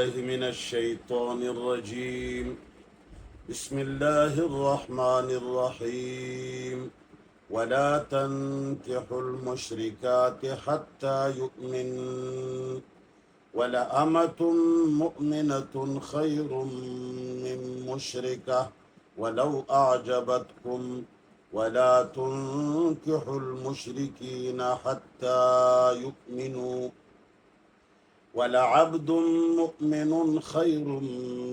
بالله من الشيطان الرجيم. بسم الله الرحمن الرحيم. ولا تنكحوا المشركات حتى يؤمن ولأمة مؤمنة خير من مشركة ولو أعجبتكم ولا تنكحوا المشركين حتى يؤمنوا ولعبد مؤمن خير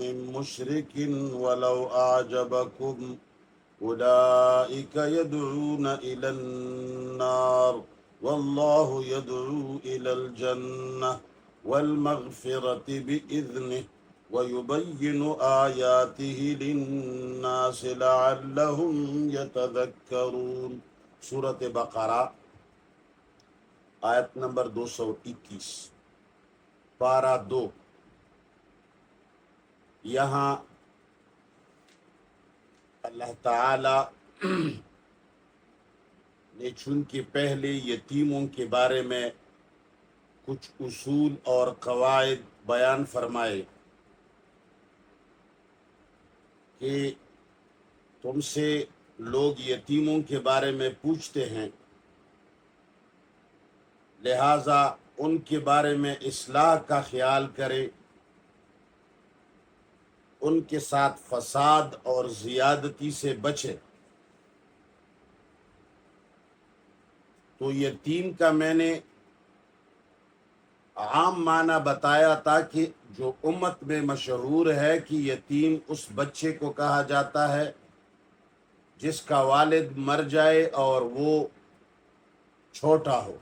من مشرك ولو أعجبكم أولئك يدعون إلى النار والله يدعو إلى الجنة والمغفرة بإذنه ويبين آياته للناس لعلهم يتذكرون. سورة بقرہ آیت نمبر 221 پارہ 2. یہاں اللہ تعالی نے چونکہ پہلے یتیموں کے بارے میں کچھ اصول اور قواعد بیان فرمائے کہ تم سے لوگ یتیموں کے بارے میں پوچھتے ہیں، لہذا ان کے بارے میں اصلاح کا خیال کرے، ان کے ساتھ فساد اور زیادتی سے بچے. تو یتیم کا میں نے عام معنی بتایا تھا کہ جو امت میں مشہور ہے کہ یتیم اس بچے کو کہا جاتا ہے جس کا والد مر جائے اور وہ چھوٹا ہو.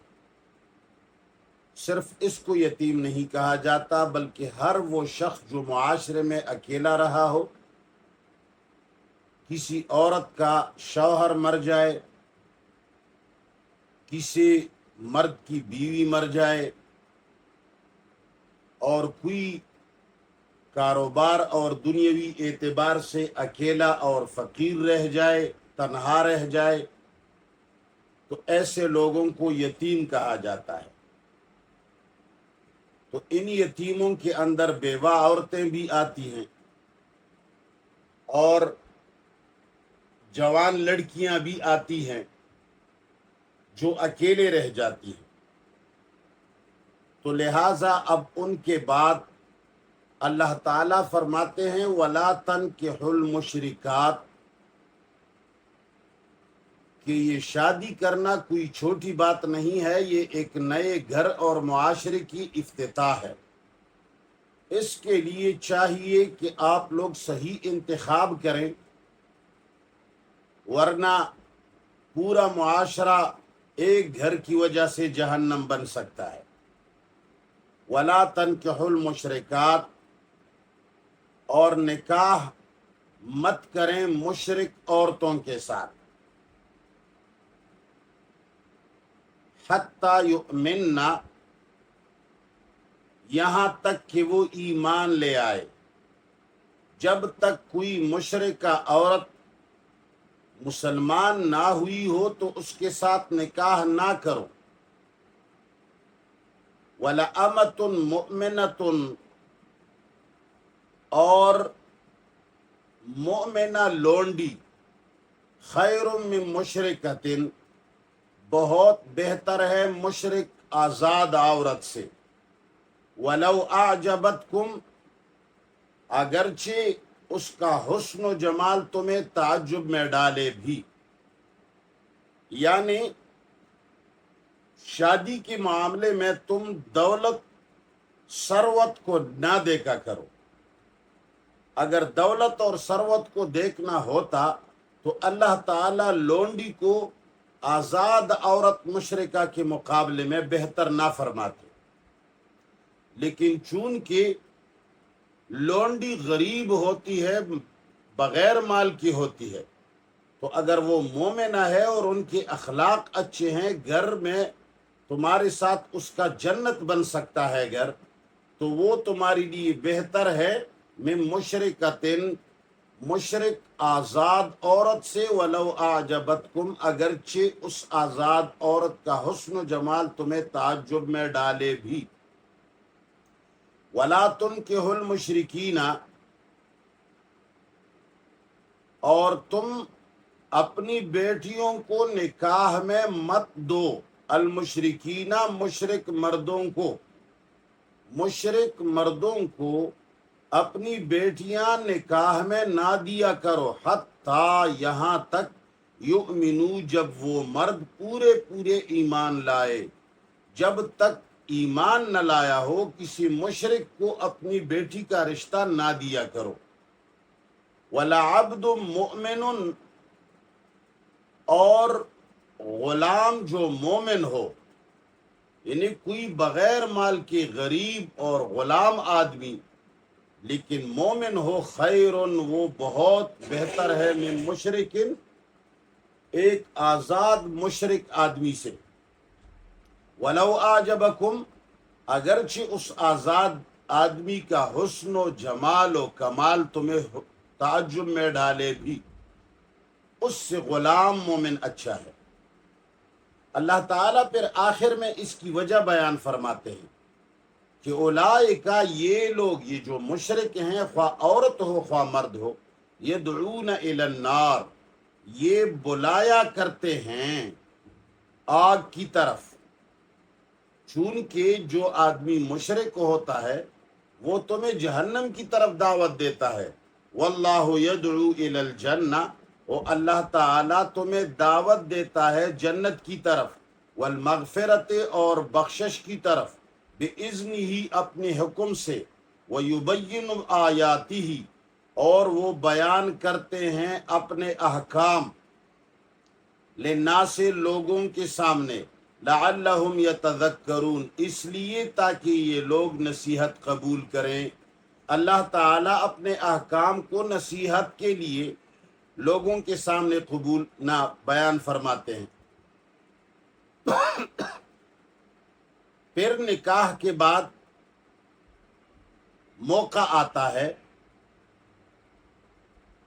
صرف اس کو یتیم نہیں کہا جاتا بلکہ ہر وہ شخص جو معاشرے میں اکیلا رہا ہو، کسی عورت کا شوہر مر جائے، کسی مرد کی بیوی مر جائے، اور کوئی کاروبار اور دنیاوی اعتبار سے اکیلا اور فقیر رہ جائے، تنہا رہ جائے، تو ایسے لوگوں کو یتیم کہا جاتا ہے. تو ان یتیموں کے اندر بیوہ عورتیں بھی آتی ہیں اور جوان لڑکیاں بھی آتی ہیں جو اکیلے رہ جاتی ہیں. تو لہٰذا اب ان کے بعد اللہ تعالیٰ فرماتے ہیں وَلَا تَنْكِحُوا الْمُشْرِكَاتِ کہ یہ شادی کرنا کوئی چھوٹی بات نہیں ہے، یہ ایک نئے گھر اور معاشرے کی افتتاح ہے. اس کے لیے چاہیے کہ آپ لوگ صحیح انتخاب کریں، ورنہ پورا معاشرہ ایک گھر کی وجہ سے جہنم بن سکتا ہے. وَلَا تَنْكِحُوا الْمُشْرِكَاتِ اور نکاح مت کریں مشرک عورتوں کے ساتھ، حتیٰ یؤمننا یہاں تک کہ وہ ایمان لے آئے. جب تک کوئی مشرکہ عورت مسلمان نہ ہوئی ہو تو اس کے ساتھ نکاح نہ کرو. وَلَأَمَةٌ مُؤْمِنَةٌ اور مؤمنہ لونڈی خیر من مشرکۃ بہت بہتر ہے مشرک آزاد عورت سے. وَلَوْ أَعْجَبَتْكُمْ اگرچہ اس کا حسن و جمال تمہیں تعجب میں ڈالے بھی. یعنی شادی کے معاملے میں تم دولت ثروت کو نہ دیکھا کرو. اگر دولت اور ثروت کو دیکھنا ہوتا تو اللہ تعالیٰ لونڈی کو آزاد عورت مشرکہ کے مقابلے میں بہتر نہ فرماتے. لیکن چونکہ لونڈی غریب ہوتی ہے، بغیر مال کی ہوتی ہے، تو اگر وہ مومنہ ہے اور ان کے اخلاق اچھے ہیں، گھر میں تمہارے ساتھ اس کا جنت بن سکتا ہے گھر، تو وہ تمہارے لیے بہتر ہے من مشرکۃ مشرک آزاد عورت سے. وَلَوْ أَعْجَبَتْكُمْ اگرچہ اس آزاد عورت کا حسن و جمال تمہیں تعجب میں ڈالے بھی. ولا تنکحوا المشرکین، اور تم اپنی بیٹیوں کو نکاح میں مت دو، المشرکین مشرک مردوں کو، مشرک مردوں کو اپنی بیٹیاں نکاح میں نہ دیا کرو، حتیٰ یہاں تک یؤمنو، جب وہ مرد پورے پورے ایمان لائے، جب تک ایمان نہ لایا ہو کسی مشرک کو اپنی بیٹی کا رشتہ نہ دیا کرو۔ وَلَعَبْدٌ مُؤْمِنٌ، اور غلام جو مومن ہو، یعنی کوئی بغیر مال کے غریب اور غلام آدمی لیکن مومن ہو، خیر، وہ بہت بہتر ہے، من مشرکن، ایک آزاد مشرک آدمی سے، ولو اعجبکم، اگرچہ اس آزاد آدمی کا حسن و جمال و کمال تمہیں تعجب میں ڈالے بھی، اس سے غلام مومن اچھا ہے۔ اللہ تعالیٰ پھر آخر میں اس کی وجہ بیان فرماتے ہیں کہ اولئک، یہ لوگ، یہ جو مشرک ہیں، خواہ عورت ہو خواہ مرد ہو، یدعون الی النار، یہ بلایا کرتے ہیں آگ کی طرف، چونکہ جو آدمی مشرک ہوتا ہے وہ تمہیں جہنم کی طرف دعوت دیتا ہے، واللہ یدعو الی الجنہ، اور اللہ تعالیٰ تمہیں دعوت دیتا ہے جنت کی طرف، والمغفرت، اور بخشش کی طرف، بِإِذْنِهِ، اپنے حکم سے، وَيُبَيِّنُ آیَاتِهِ، اور وہ بیان کرتے ہیں اپنے احکام، للناس، لوگوں کے سامنے، لعلہم یتذکرون، اس لیے تاکہ یہ لوگ نصیحت قبول کریں۔ اللہ تعالیٰ اپنے احکام کو نصیحت کے لیے لوگوں کے سامنے قبول نہ بیان فرماتے ہیں۔ پھر نکاح کے بعد موقع آتا ہے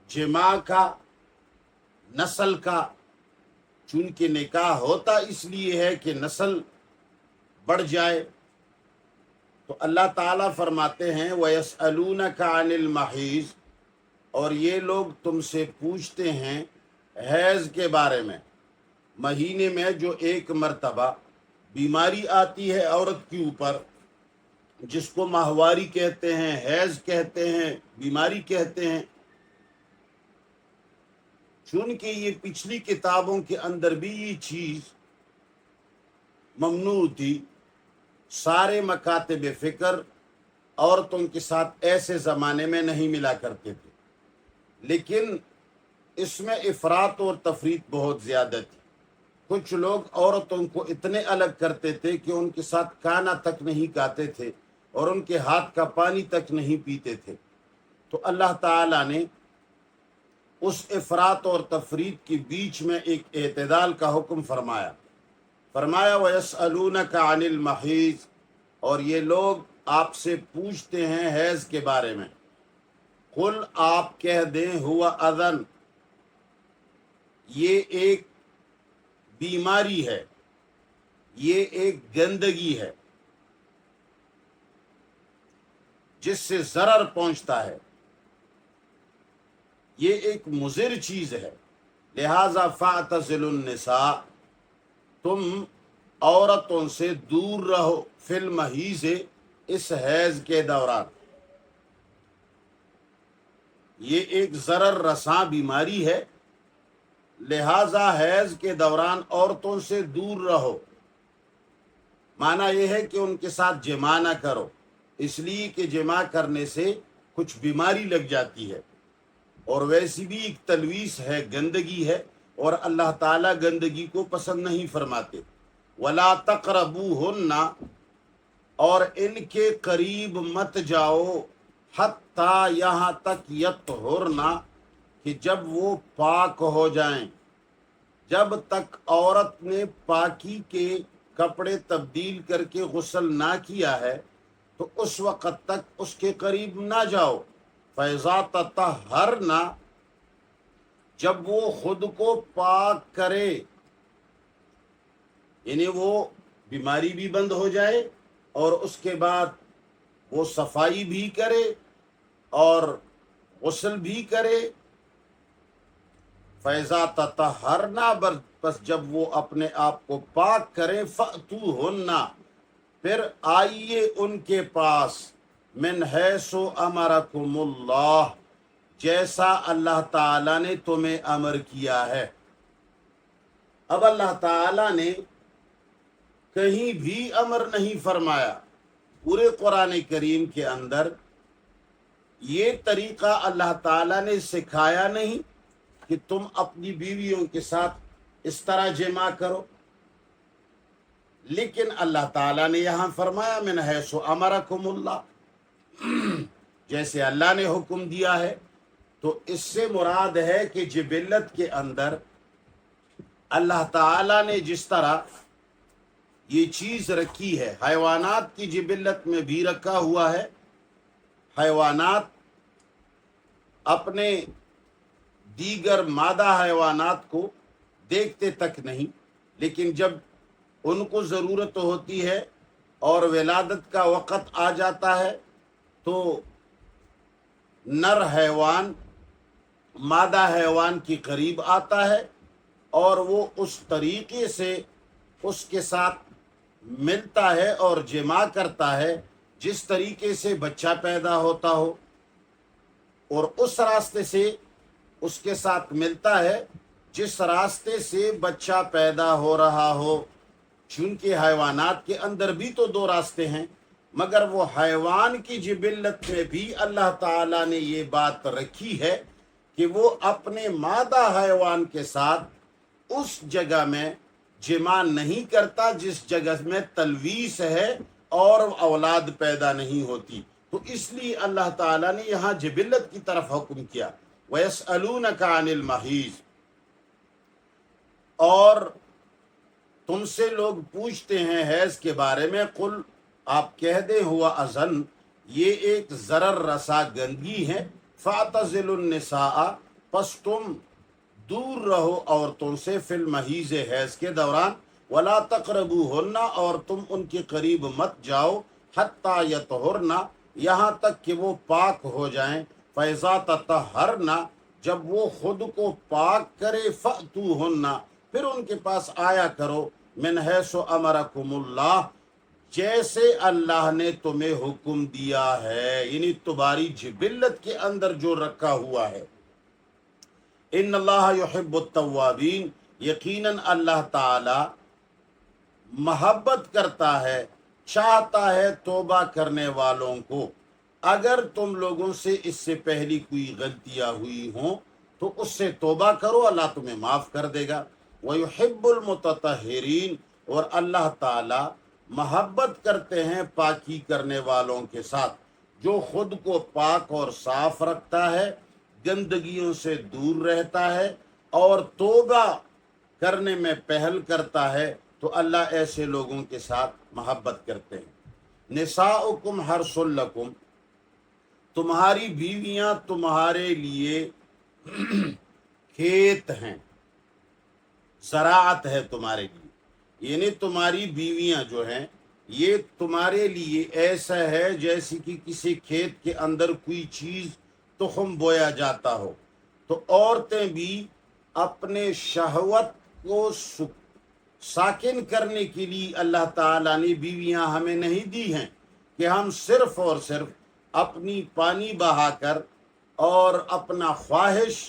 جماع کا، نسل کا، چونکہ نکاح ہوتا اس لیے ہے کہ نسل بڑھ جائے، تو اللہ تعالیٰ فرماتے ہیں وَيَسْأَلُونَكَ عَنِ الْمَحِيضِ، اور یہ لوگ تم سے پوچھتے ہیں حیض کے بارے میں، مہینے میں جو ایک مرتبہ بیماری آتی ہے عورت کے اوپر، جس کو ماہواری کہتے ہیں، حیض کہتے ہیں، بیماری کہتے ہیں، چونکہ یہ پچھلی کتابوں کے اندر بھی یہ چیز ممنوع تھی، سارے مکاتب فکر عورتوں کے ساتھ ایسے زمانے میں نہیں ملا کرتے تھے، لیکن اس میں افراط اور تفریط بہت زیادہ تھی۔ کچھ لوگ عورتوں کو اتنے الگ کرتے تھے کہ ان کے ساتھ کھانا تک نہیں کھاتے تھے اور ان کے ہاتھ کا پانی تک نہیں پیتے تھے، تو اللہ تعالیٰ نے اس افراط اور تفریط کے بیچ میں ایک اعتدال کا حکم فرمایا وَيَسْأَلُونَكَ عَنِ الْمَحِيضِ، اور یہ لوگ آپ سے پوچھتے ہیں حیض کے بارے میں، قل، آپ کہہ دیں، ہوا اذن، یہ ایک بیماری ہے، یہ ایک گندگی ہے جس سے ضرر پہنچتا ہے، یہ ایک مضر چیز ہے، لہذا فاعتزلوا النساء، تم عورتوں سے دور رہو، فی المحیض، اس حیض کے دوران، یہ ایک ضرر رساں بیماری ہے، لہذا حیض کے دوران عورتوں سے دور رہو، معنی یہ ہے کہ ان کے ساتھ جماع نہ کرو، اس لیے کہ جماع کرنے سے کچھ بیماری لگ جاتی ہے، اور ویسی بھی ایک تلویث ہے، گندگی ہے، اور اللہ تعالیٰ گندگی کو پسند نہیں فرماتے۔ وَلَا تَقْرَبُوهُنَّ، اور ان کے قریب مت جاؤ، حتیٰ یہاں تک یطہرن، کہ جب وہ پاک ہو جائیں، جب تک عورت نے پاکی کے کپڑے تبدیل کر کے غسل نہ کیا ہے تو اس وقت تک اس کے قریب نہ جاؤ، فَإِذَا تَطَهَّرْنَ، جب وہ خود کو پاک کرے، یعنی وہ بیماری بھی بند ہو جائے اور اس کے بعد وہ صفائی بھی کرے اور غسل بھی کرے. فیضا تطہرنا، بس جب وہ اپنے آپ کو پاک کریں، فأتوہن، پھر آئیے ان کے پاس، من حیث امرکم اللہ، جیسا اللہ تعالی نے تمہیں امر کیا ہے. اب اللہ تعالی نے کہیں بھی امر نہیں فرمایا پورے قرآن کریم کے اندر. یہ طریقہ اللہ تعالی نے سکھایا نہیں کہ تم اپنی بیویوں کے ساتھ اس طرح جمع کرو، لیکن اللہ تعالیٰ نے یہاں فرمایا من حیث امرکم اللہ، جیسے اللہ نے حکم دیا ہے. تو اس سے مراد ہے کہ جبلت کے اندر اللہ تعالیٰ نے جس طرح یہ چیز رکھی ہے، حیوانات کی جبلت میں بھی رکھا ہوا ہے. حیوانات اپنے دیگر مادہ حیوانات کو دیکھتے تک نہیں، لیکن جب ان کو ضرورت ہوتی ہے اور ولادت کا وقت آ جاتا ہے تو نر حیوان مادہ حیوان کی قریب آتا ہے اور وہ اس طریقے سے اس کے ساتھ ملتا ہے اور جمع کرتا ہے جس طریقے سے بچہ پیدا ہوتا ہو، اور اس راستے سے اس کے ساتھ ملتا ہے جس راستے سے بچہ پیدا ہو رہا ہو. چونکہ حیوانات کے اندر بھی تو دو راستے ہیں، مگر وہ حیوان کی جبلت میں بھی اللہ تعالیٰ نے یہ بات رکھی ہے کہ وہ اپنے مادہ حیوان کے ساتھ اس جگہ میں جمع نہیں کرتا جس جگہ میں تلویث ہے اور اولاد پیدا نہیں ہوتی. تو اس لیے اللہ تعالیٰ نے یہاں جبلت کی طرف حکم کیا. وَيَسْأَلُونَكَ عَنِ الْمَحِيضِ، اور تم سے لوگ پوچھتے ہیں حیض کے بارے میں. قل، آپ کہہ دیں، ہوا اذن، یہ ایک ضرر رسا گندگی ہے. فاعتزلوا النساء، پس تم دور رہو عورتوں سے، فی المحیض، حیض کے دوران. ولا تقربوہن، اور تم ان کے قریب مت جاؤ، حتی یطہرن، یہاں تک کہ وہ پاک ہو جائیں. فیضا تطہرن، جب وہ خود کو پاک کرے، فأتوہن، پھر ان کے پاس آیا کرو، من حیث امرکم اللہ، جیسے اللہ نے تمہیں حکم دیا ہے، یعنی تمہاری جبلت کے اندر جو رکھا ہوا ہے. ان اللہ یحب التوابین، یقیناً اللہ تعالی محبت کرتا ہے، چاہتا ہے توبہ کرنے والوں کو. اگر تم لوگوں سے اس سے پہلی کوئی غلطیاں ہوئی ہوں تو اس سے توبہ کرو، اللہ تمہیں معاف کر دے گا. وَيُحِبُّ الْمُتَطَہِّرِينَ، اور اللہ تعالی محبت کرتے ہیں پاکی کرنے والوں کے ساتھ، جو خود کو پاک اور صاف رکھتا ہے، گندگیوں سے دور رہتا ہے اور توبہ کرنے میں پہل کرتا ہے. تو اللہ ایسے لوگوں کے ساتھ محبت کرتے ہیں. نساؤکم حرث لکم، تمہاری بیویاں تمہارے لیے کھیت ہیں، زراعت ہے تمہارے لیے. یعنی تمہاری بیویاں جو ہیں یہ تمہارے لیے ایسا ہے جیسے کہ کسی کھیت کے اندر کوئی چیز تخم بویا جاتا ہو. تو عورتیں بھی اپنے شہوت کو ساکن کرنے کے لیے اللہ تعالیٰ نے بیویاں ہمیں نہیں دی ہیں کہ ہم صرف اور صرف اپنی پانی بہا کر اور اپنا خواہش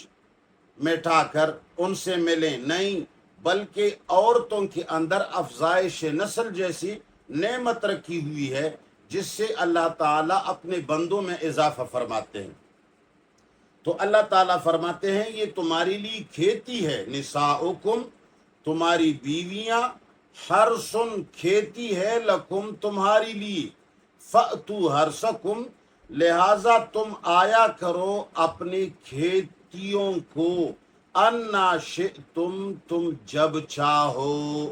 مٹا کر ان سے ملیں. نہیں، بلکہ عورتوں کے اندر افزائش نسل جیسی نعمت رکھی ہوئی ہے جس سے اللہ تعالیٰ اپنے بندوں میں اضافہ فرماتے ہیں. تو اللہ تعالیٰ فرماتے ہیں یہ تمہاری لیے کھیتی ہے. نساؤکم، تمہاری بیویاں، حرثن، کھیتی ہے، لکم، تمہاری لیے. فأتو حرثکم، لہذا تم آیا کرو اپنی کھیتیوں کو، انا شئتم، تم جب چاہو.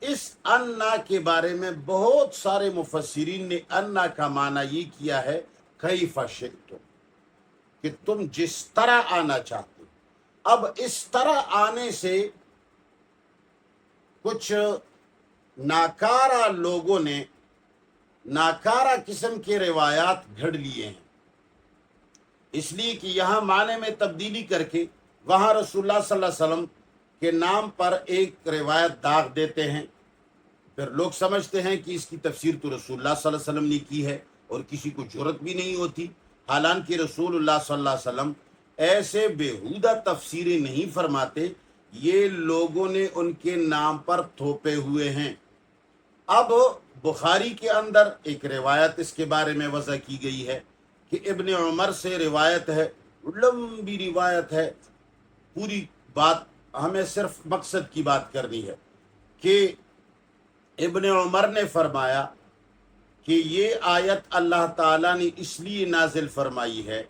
اس انا کے بارے میں بہت سارے مفسرین نے انا کا معنی یہ کیا ہے کیف شئتم، کہ تم جس طرح آنا چاہتے. اب اس طرح آنے سے کچھ ناکارہ لوگوں نے ناکارہ قسم کے روایات گھڑ لیے ہیں، اس لیے کہ یہاں معنی میں تبدیلی کر کے وہاں رسول اللہ صلی اللہ علیہ وسلم کے نام پر ایک روایت داغ دیتے ہیں، پھر لوگ سمجھتے ہیں کہ اس کی تفسیر تو رسول اللہ صلی اللہ علیہ وسلم نے کی ہے اور کسی کو جرت بھی نہیں ہوتی، حالانکہ رسول اللہ صلی اللہ علیہ وسلم ایسے بےہودہ تفسیریں نہیں فرماتے، یہ لوگوں نے ان کے نام پر تھوپے ہوئے ہیں۔ اب بخاری کے اندر ایک روایت اس کے بارے میں وضع کی گئی ہے کہ ابن عمر سے روایت ہے، لمبی روایت ہے، پوری بات ہمیں صرف مقصد کی بات کرنی ہے کہ ابن عمر نے فرمایا کہ یہ آیت اللہ تعالیٰ نے اس لیے نازل فرمائی ہے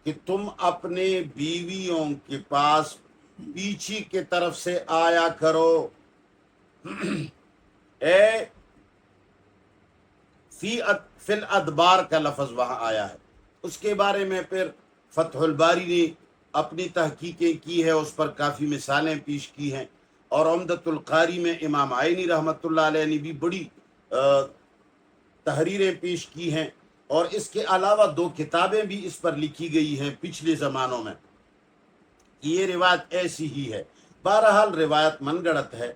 کہ تم اپنے بیویوں کے پاس پیچھے کی طرف سے آیا کرو، اے فی الادبار کا لفظ وہاں آیا ہے، اس کے بارے میں پھر فتح الباری نے اپنی تحقیقیں کی ہے، اس پر کافی مثالیں پیش کی ہیں، اور عمدۃ القاری میں امام عینی رحمۃ اللہ علیہ نے بھی بڑی تحریریں پیش کی ہیں، اور اس کے علاوہ 2 کتابیں بھی اس پر لکھی گئی ہیں پچھلے زمانوں میں، یہ روایت ایسی ہی ہے۔ بہرحال روایت من گڑت ہے،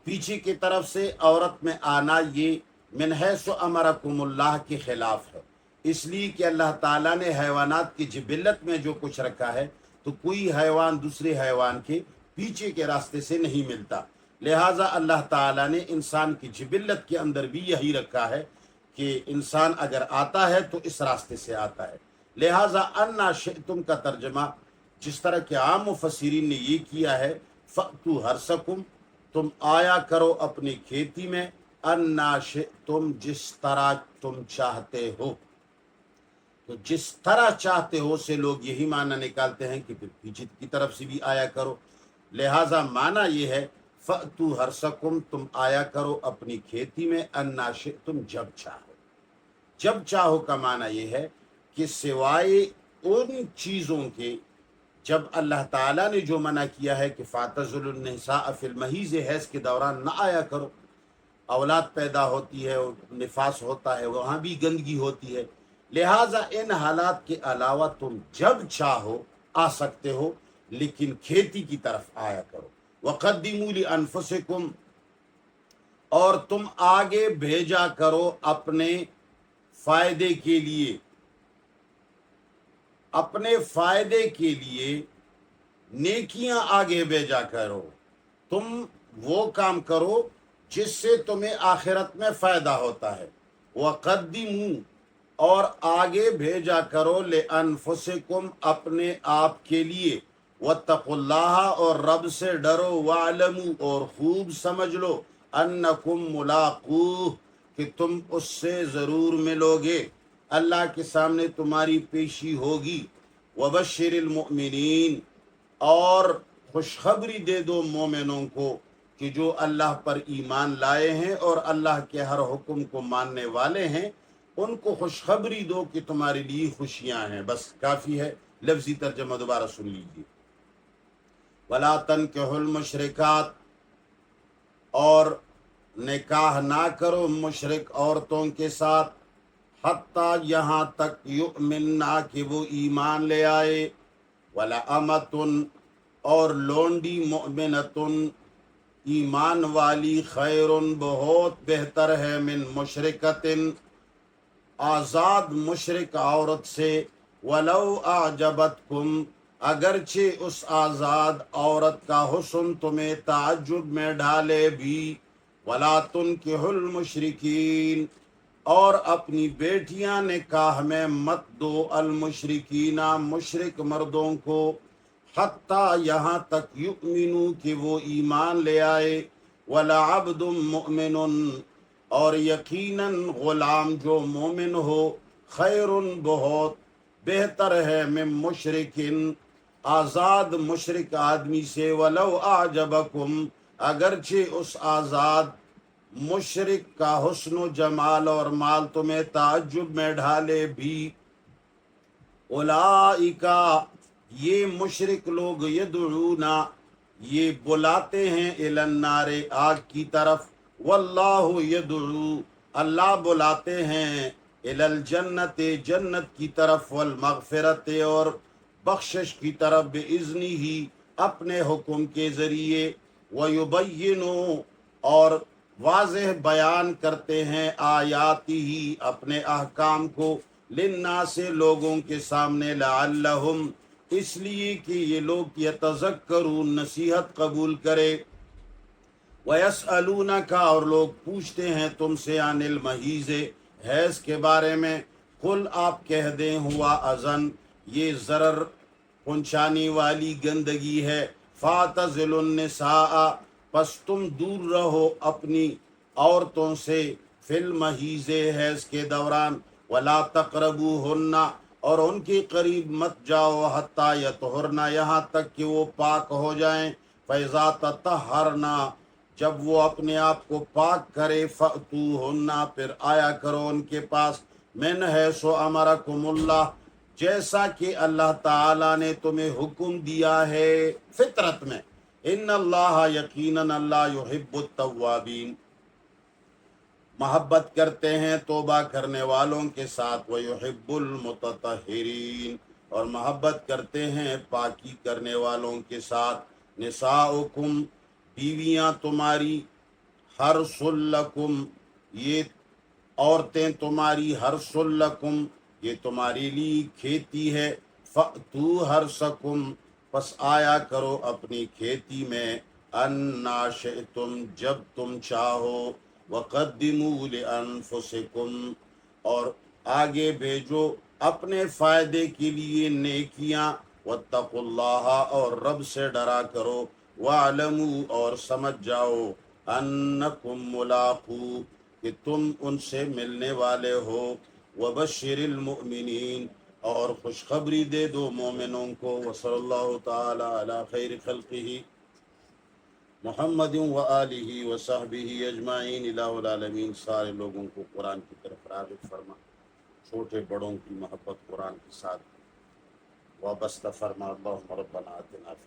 پیچھے کی طرف سے عورت میں آنا یہ من حیث امرکم اللہ کے خلاف ہے، اس لیے کہ اللہ تعالیٰ نے حیوانات کی جبلت میں جو کچھ رکھا ہے تو کوئی حیوان دوسرے حیوان کے پیچھے کے راستے سے نہیں ملتا، لہٰذا اللہ تعالیٰ نے انسان کی جبلت کے اندر بھی یہی رکھا ہے کہ انسان اگر آتا ہے تو اس راستے سے آتا ہے، لہٰذا انا شئتم کا ترجمہ جس طرح کہ عام مفسرین نے یہ کیا ہے، فأتوا حرثکم، تم آیا کرو اپنی کھیتی میں، انا شئتم، جس طرح تم چاہتے ہو، تو جس طرح چاہتے ہو سے لوگ یہی معنی نکالتے ہیں کہ پھر پیچھے کی طرف سے بھی آیا کرو، لہٰذا معنی یہ ہے فأتوا حرثکم، تم آیا کرو اپنی کھیتی میں، انا شئتم، جب چاہو، جب چاہو کا معنی یہ ہے کہ سوائے ان چیزوں کے جب اللہ تعالیٰ نے جو منع کیا ہے کہ فاعتزلوا النساء فی المحیض، حیض کے دوران نہ آیا کرو، اولاد پیدا ہوتی ہے، نفاس ہوتا ہے، وہاں بھی گندگی ہوتی ہے، لہٰذا ان حالات کے علاوہ تم جب چاہو آ سکتے ہو، لیکن کھیتی کی طرف آیا کرو۔ وقدموا لانفسکم، اور تم آگے بھیجا کرو اپنے فائدے کے لیے، اپنے فائدے کے لیے نیکیاں آگے بھیجا کرو، تم وہ کام کرو جس سے تمہیں آخرت میں فائدہ ہوتا ہے۔ وقدموا، اور آگے بھیجا کرو لانفسکم، اپنے آپ کے لیے، واتقوا اللہ، اور رب سے ڈرو، واعلموا، اور خوب سمجھ لو، انکم ملاقوہ، کہ تم اس سے ضرور ملو گے، اللہ کے سامنے تمہاری پیشی ہوگی۔ وبشر المؤمنین، اور خوشخبری دے دو مومنوں کو کہ جو اللہ پر ایمان لائے ہیں اور اللہ کے ہر حکم کو ماننے والے ہیں، ان کو خوشخبری دو کہ تمہارے لیے خوشیاں ہیں۔ بس کافی ہے، لفظی ترجمہ دوبارہ سن لیجیے۔ ولا تنکحوا المشرکات، اور نکاح نہ کرو مشرک عورتوں کے ساتھ، حتیٰ یہاں تک یؤمننا، کہ وہ ایمان لے آئے، ولامۃ، اور لونڈی، مؤمنۃ، ایمان والی، خیر، بہت بہتر ہے، من مشرکۃ، آزاد مشرک عورت سے، ولو اعجبتکم، اگرچہ اس آزاد عورت کا حسن تمہیں تعجب میں ڈالے بھی، ولا تنکحوا المشرکین، اور اپنی بیٹیاں نکاح میں مت دو، المشرکین، مشرک مردوں کو، حتیٰ یہاں تک یؤمنوا، کہ وہ ایمان لے آئے، ولعبد مؤمن، اور یقیناً غلام جو مومن ہو، خیر، بہت بہتر ہے، من مشرکن، آزاد مشرک آدمی سے، ولو اعجبکم، اگرچہ اس آزاد مشرک کا حسن و جمال اور مال تمہیں تعجب میں ڈھالے بھی۔ اولئک، یہ مشرک لوگ، یدعونا، یہ بلاتے ہیں، الی النار، آگ کی طرف، واللہ یدعو، اللہ بلاتے ہیں الل جنت، جنت کی طرف، والمغفرت اور بخشش کی طرف، باذنہ ہی اپنے حکم کے ذریعے، ویبین اور واضح بیان کرتے ہیں آیاتی ہی اپنے احکام کو، للناس لوگوں کے سامنے، لعلہم اس لیے کہ یہ لوگ یتذکرون نصیحت قبول کرے، وَيَسْأَلُونَكَ اور لوگ پوچھتے ہیں تم سے عن المحیض حیض کے بارے میں، قل آپ کہہ دیں ہوا اذن یہ ضرر پہنچانے والی گندگی ہے، فَاعْتَزِلُوا النِّسَاءَ پس تم دور رہو اپنی عورتوں سے، فی المحیض حیض کے دوران، وَلَا تَقْرَبُوهُنَّ اور ان کے قریب مت جاؤ، حتیٰ یطہرن یہاں تک کہ وہ پاک ہو جائیں، فَإِذَا تَطَہَّرْنَ جب وہ اپنے آپ کو پاک کرے، فَأْتُوهُنَّ پھر آیا کرو ان کے پاس، من حیث امرکم اللہ جیسا کہ اللہ تعالی نے تمہیں حکم دیا ہے فطرت میں، ان اللہ یقیناً اللہ یحب التوابین محبت کرتے ہیں توبہ کرنے والوں کے ساتھ، وَيُحِبُّ الْمُتَطَہِّرِينَ اور محبت کرتے ہیں پاکی کرنے والوں کے ساتھ، نساؤکم بیویاں تمہاری، حرث لکم یہ عورتیں تمہاری، حرث لکم یہ تمہارے لیے کھیتی ہے، فَأْتُوا حَرْثَکُمْ پس آیا کرو اپنی کھیتی میں، اَنَّا شِئْتُمْ جب تم چاہو، وَقَدِّمُوا لِأَنفُسِكُمْ اور آگے بھیجو اپنے فائدے کے لیے نیکیاں، وَاتَّقُوا اللَّهَ اور رب سے ڈرا کرو، وَاعْلَمُوا اور سمجھ جاؤ، أَنَّكُمْ مُلَاقُو کہ تم ان سے ملنے والے ہو، وَبَشِّرِ الْمُؤْمِنِينَ اور خوشخبری دے دو مومنوں کو، وصلی اللہ تعالی علی خیر خلقہ محمد وآلہ وصحبہ اجمعین، الہ العالمین سارے لوگوں کو قرآن کی طرف راغب فرما، چھوٹے بڑوں کی محبت قرآن کے ساتھ وابستہ فرما، اللہم ربنا آتنا فی